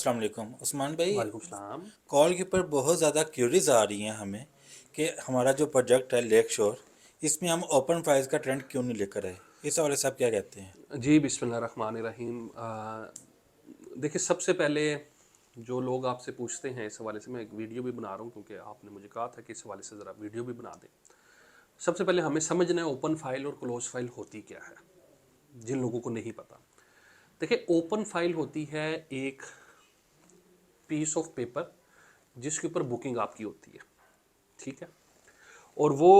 अस्सलाम वालेकुम उस्मान भाई। वालेकुम सलाम। कॉल के ऊपर बहुत ज़्यादा क्यूरीज आ रही हैं हमें कि हमारा जो प्रोजेक्ट है लेक शोर, इसमें हम ओपन फाइल्स का ट्रेंड क्यों नहीं लेकर आए। इस हवाले से आप क्या कहते हैं। जी बिस्मिल्लाहिर्रहमानिर्रहीम। देखिए, सबसे पहले जो लोग आपसे पूछते हैं इस हवाले से मैं एक वीडियो भी बना रहा हूँ, क्योंकि आपने मुझे कहा था कि इस हवाले से ज़रा वीडियो भी बना दें। सबसे पहले हमें समझना है ओपन फाइल और क्लोज फाइल होती क्या है, जिन लोगों को नहीं पता। देखिए, ओपन फाइल होती है एक पीस ऑफ पेपर जिसके ऊपर बुकिंग आपकी होती है, ठीक है। और वो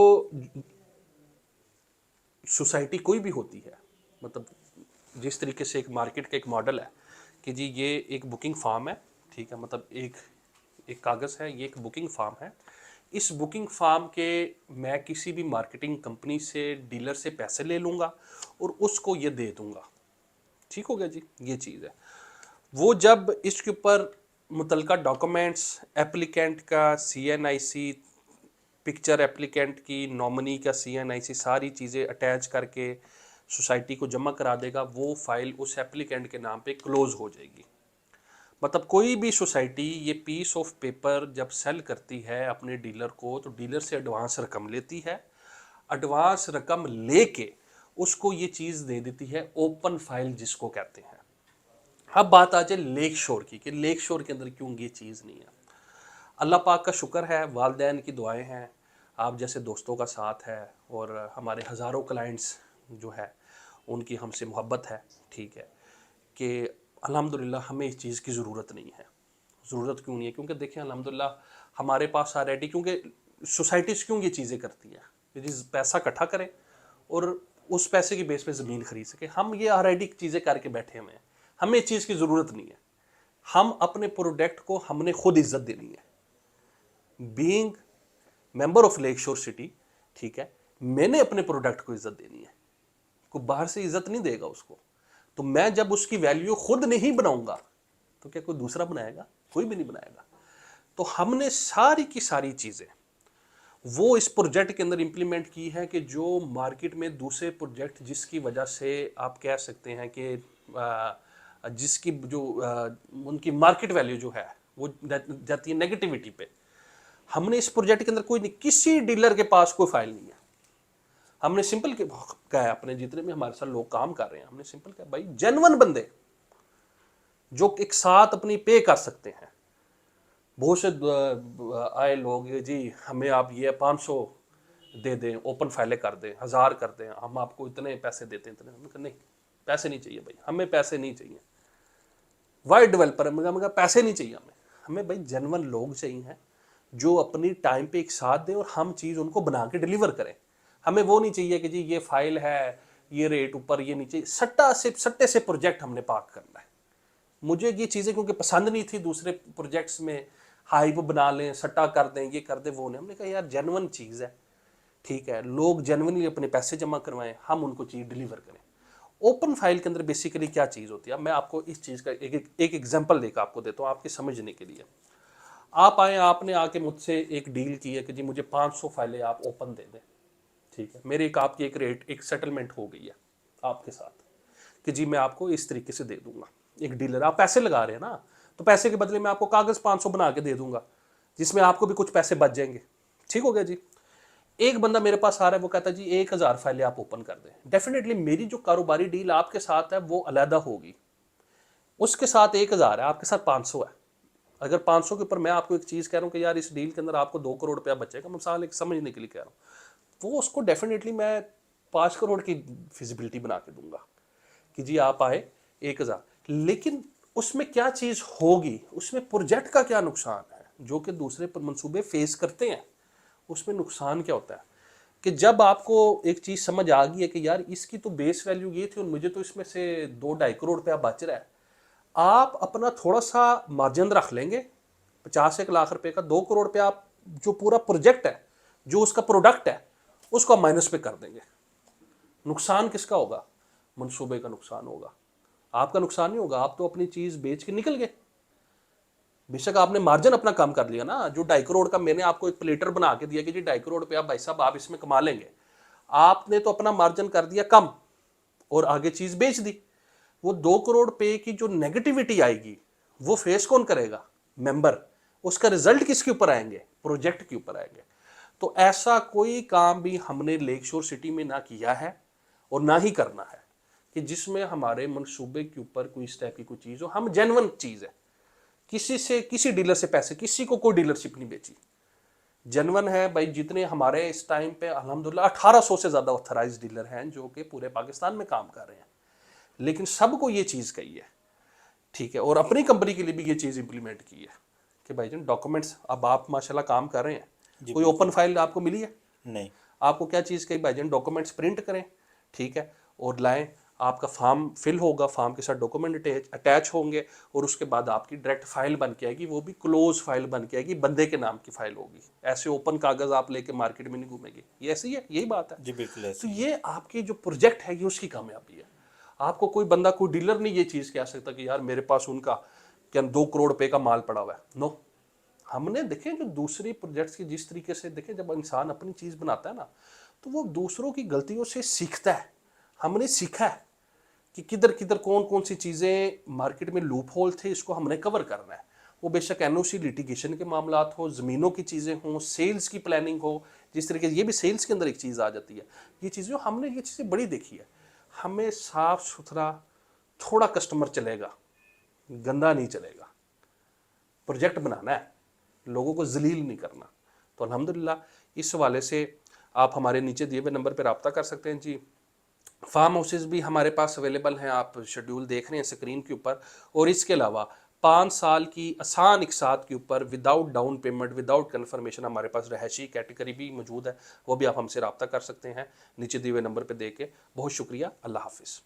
सोसाइटी कोई भी होती है, मतलब जिस तरीके से एक मार्केट का एक मॉडल है कि जी ये एक बुकिंग फॉर्म है, ठीक है, मतलब एक एक कागज़ है, ये एक बुकिंग फॉर्म है। इस बुकिंग फॉर्म के मैं किसी भी मार्केटिंग कंपनी से, डीलर से पैसे ले लूँगा और उसको ये दे दूँगा। ठीक हो गया जी, ये चीज़ है। वो जब इसके ऊपर मुतलका डॉक्यूमेंट्स, एप्लीकेंट का CNIC, पिक्चर एप्लीकेंट की, नॉमिनी का CNIC, सारी चीज़ें अटैच करके सोसाइटी को जमा करा देगा, वो फाइल उस एप्लीकेंट के नाम पे क्लोज हो जाएगी। मतलब कोई भी सोसाइटी ये पीस ऑफ पेपर जब सेल करती है अपने डीलर को, तो डीलर से एडवांस रकम लेती है। एडवांस रकम लेके उसको ये चीज़ दे देती है, ओपन फाइल जिसको कहते हैं। अब बात आ जाए लेक शोर की, कि लेक शोर के अंदर क्यों ये चीज़ नहीं है। अल्लाह पाक का शुक्र है, वालदैन की दुआएं हैं, आप जैसे दोस्तों का साथ है, और हमारे हज़ारों क्लाइंट्स जो है उनकी हमसे मोहब्बत है, ठीक है, कि अल्हम्दुलिल्लाह हमें इस चीज़ की ज़रूरत नहीं है। ज़रूरत क्यों नहीं है? क्योंकि देखें, अल्हम्दुलिल्लाह हमारे पास ऑलरेडी, क्योंकि सोसाइटीज़ क्यों ये चीज़ें करती हैं कि जी पैसा इकट्ठा करें और उस पैसे की बेस पे ज़मीन खरीद सके। हम ये ऑलरेडी चीज़ें करके बैठे हुए हैं, हमें इस चीज़ की ज़रूरत नहीं है। हम अपने प्रोडक्ट को हमने खुद इज्जत देनी है, बीइंग मेंबर ऑफ लेक शोर सिटी, ठीक है। मैंने अपने प्रोडक्ट को इज्जत देनी है, कोई बाहर से इज्जत नहीं देगा उसको। तो मैं जब उसकी वैल्यू खुद नहीं बनाऊंगा तो क्या कोई दूसरा बनाएगा? कोई भी नहीं बनाएगा। तो हमने सारी की सारी चीजें वो इस प्रोजेक्ट के अंदर इंप्लीमेंट की है, कि जो मार्केट में दूसरे प्रोजेक्ट जिसकी वजह से आप कह सकते हैं कि जिसकी जो उनकी मार्केट वैल्यू जो है वो जाती है नेगेटिविटी पे। हमने इस प्रोजेक्ट के अंदर कोई नहीं, किसी डीलर के पास कोई फाइल नहीं है। हमने सिंपल कहा है, अपने जितने भी हमारे साथ लोग काम कर रहे हैं, हमने सिंपल कहा भाई जेन्युइन बंदे जो एक साथ अपनी पे कर सकते हैं। बहुत से आए लोग, जी हमें आप ये 500 दे दें, ओपन फाइलें कर दें, 1000 कर दें, हम आपको इतने पैसे देते हैं, इतने। हमने कहा नहीं, पैसे नहीं चाहिए भाई, हमें पैसे नहीं चाहिए। वाइड डेवलपर मगर पैसे नहीं चाहिए हमें। हमें भाई जेन्युइन लोग चाहिए जो अपनी टाइम पे एक साथ दें और हम चीज़ उनको बना के डिलीवर करें। हमें वो नहीं चाहिए कि जी ये फाइल है, ये रेट ऊपर, ये नीचे, सट्टे से प्रोजेक्ट हमने पाक करना है। मुझे ये चीज़ें क्योंकि पसंद नहीं थी, दूसरे प्रोजेक्ट्स में हाइप बना लें, सट्टा कर दें, ये कर दें, वो नहीं। हमने कहा यार जेन्युइन चीज़ है, ठीक है, लोग जेन्युइनली अपने पैसे जमा करवाएं, हम उनको चीज़ डिलीवर करें। ओपन फाइल के अंदर बेसिकली क्या चीज़ होती है, अब मैं आपको इस चीज़ का एक एग्जांपल देकर आपको देता हूँ आपके समझने के लिए। आप आए, आपने आके मुझसे एक डील की है कि जी मुझे 500 फाइलें आप ओपन दे दें, ठीक है। मेरे एक आपकी एक रेट, एक सेटलमेंट हो गई है आपके साथ कि जी मैं आपको इस तरीके से दे दूंगा। एक डीलर, आप पैसे लगा रहे हैं ना, तो पैसे के बदले में आपको कागज़ 500 बना के दे दूंगा, जिसमें आपको भी कुछ पैसे बच जाएंगे। ठीक हो गया जी। एक बंदा मेरे पास आ रहा है, वो कहता है जी 1000 फाइलें आप ओपन कर दें। डेफिनेटली मेरी जो कारोबारी डील आपके साथ है वो अलहदा होगी। उसके साथ 1000 है, आपके साथ 500 है। अगर 500 के ऊपर मैं आपको एक चीज़ कह रहा हूँ कि यार इस डील के अंदर आपको 2 करोड़ रुपया बचेगा, मिसाल एक समझने के लिए कह रहा हूँ, वो उसको डेफिनेटली मैं 5 करोड़ की फिजिबिलिटी बना के दूंगा कि जी आप आए 1000। लेकिन उसमें क्या चीज़ होगी, उसमें प्रोजेक्ट का क्या नुकसान है जो कि दूसरे मंसूबे फेस करते हैं। उसमें नुकसान क्या होता है कि जब आपको एक चीज़ समझ आ गई है कि यार इसकी तो बेस वैल्यू ये थी और मुझे तो इसमें से 2-2.5 करोड़ रुपया बच रहा है, आप अपना थोड़ा सा मार्जिन रख लेंगे, 50-1 लाख रुपए का, 2 करोड़ रुपया आप जो पूरा प्रोजेक्ट है, जो उसका प्रोडक्ट है, उसको माइनस पे कर देंगे। नुकसान किसका होगा? मंसूबे का नुकसान होगा, आपका नुकसान नहीं होगा। आप तो अपनी चीज़ बेच के निकल गए, बेशक आपने मार्जिन अपना कम कर लिया ना। जो 2.5 करोड़ का मैंने आपको एक प्लेटर बना के दिया कि जी 2.5 करोड़ रुपया भाई साहब आप इसमें कमा लेंगे, आपने तो अपना मार्जिन कर दिया कम और आगे चीज़ बेच दी। वो 2 करोड़ पे की जो नेगेटिविटी आएगी वो फेस कौन करेगा? मेंबर। उसका रिजल्ट किसके ऊपर आएंगे? प्रोजेक्ट के ऊपर आएंगे। तो ऐसा कोई काम भी हमने लेक शोर सिटी में ना किया है और ना ही करना है कि जिसमें हमारे मंसूबे के ऊपर कोई इस टाइप की कोई चीज़ हो। हम जेन्युइन चीज़ है, किसी से किसी डीलर से पैसे, किसी को कोई डीलरशिप नहीं बेची, जेन्युइन है भाई। जितने हमारे इस टाइम पे अल्हम्दुलिल्लाह 1800 से ज़्यादा ऑथराइज डीलर हैं जो कि पूरे पाकिस्तान में काम कर रहे हैं, लेकिन सबको ये चीज़ कही है, ठीक है। और अपनी कंपनी के लिए भी ये चीज़ इंप्लीमेंट की है कि भाईजान डॉक्यूमेंट्स, अब आप माशाल्लाह काम कर रहे हैं, कोई ओपन फाइल आपको मिली है? नहीं। आपको क्या चीज़ कही? भाईजान डॉक्यूमेंट्स प्रिंट करें, ठीक है, और लाएं। आपका फॉर्म फिल होगा, फॉर्म के साथ डॉक्यूमेंट अटैच होंगे और उसके बाद आपकी डायरेक्ट फाइल बन के आएगी, वो भी क्लोज फाइल बन के आएगी, बंदे के नाम की फाइल होगी। ऐसे ओपन कागज़ आप लेके मार्केट में नहीं घूमेंगे। ये ऐसी है, यही बात है जी बिल्कुल तो ऐसे ही। ये आपके जो प्रोजेक्ट है ये उसकी कामयाबी है। आपको कोई बंदा, कोई डीलर नहीं ये चीज़ कह सकता कि यार मेरे पास उनका क्या 2 करोड़ रुपए का माल पड़ा हुआ है। नो, हमने देखें जो दूसरी प्रोजेक्ट्स की जिस तरीके से देखें, जब इंसान अपनी चीज़ बनाता है ना तो वो दूसरों की गलतियों से सीखता है। हमने सीखा है कि किधर किधर कौन कौन सी चीज़ें मार्केट में लूप होल थे, इसको हमने कवर करना है। वो बेशक एनओसी लिटिगेशन के मामलात हो, ज़मीनों की चीज़ें हों, सेल्स की प्लानिंग हो, जिस तरीके से ये भी सेल्स के अंदर एक चीज़ आ जाती है। ये चीज़ें हमने ये चीज़ें बड़ी देखी है। हमें साफ सुथरा थोड़ा कस्टमर चलेगा, गंदा नहीं चलेगा। प्रोजेक्ट बनाना है, लोगों को जलील नहीं करना। तो अल्हम्दुलिल्लाह इस हवाले से आप हमारे नीचे दिए हुए नंबर पर रब्ता कर सकते हैं जी। फार्म हाउसेज भी हमारे पास अवेलेबल हैं, आप शेड्यूल देख रहे हैं स्क्रीन के ऊपर। और इसके अलावा 5 साल की आसान इकसात के ऊपर without down payment, without confirmation हमारे पास रहायशी कैटेगरी भी मौजूद है, वो भी आप हमसे रब्ता कर सकते हैं नीचे दिए हुए नंबर पर दे के। बहुत शुक्रिया, अल्लाह हाफिज़।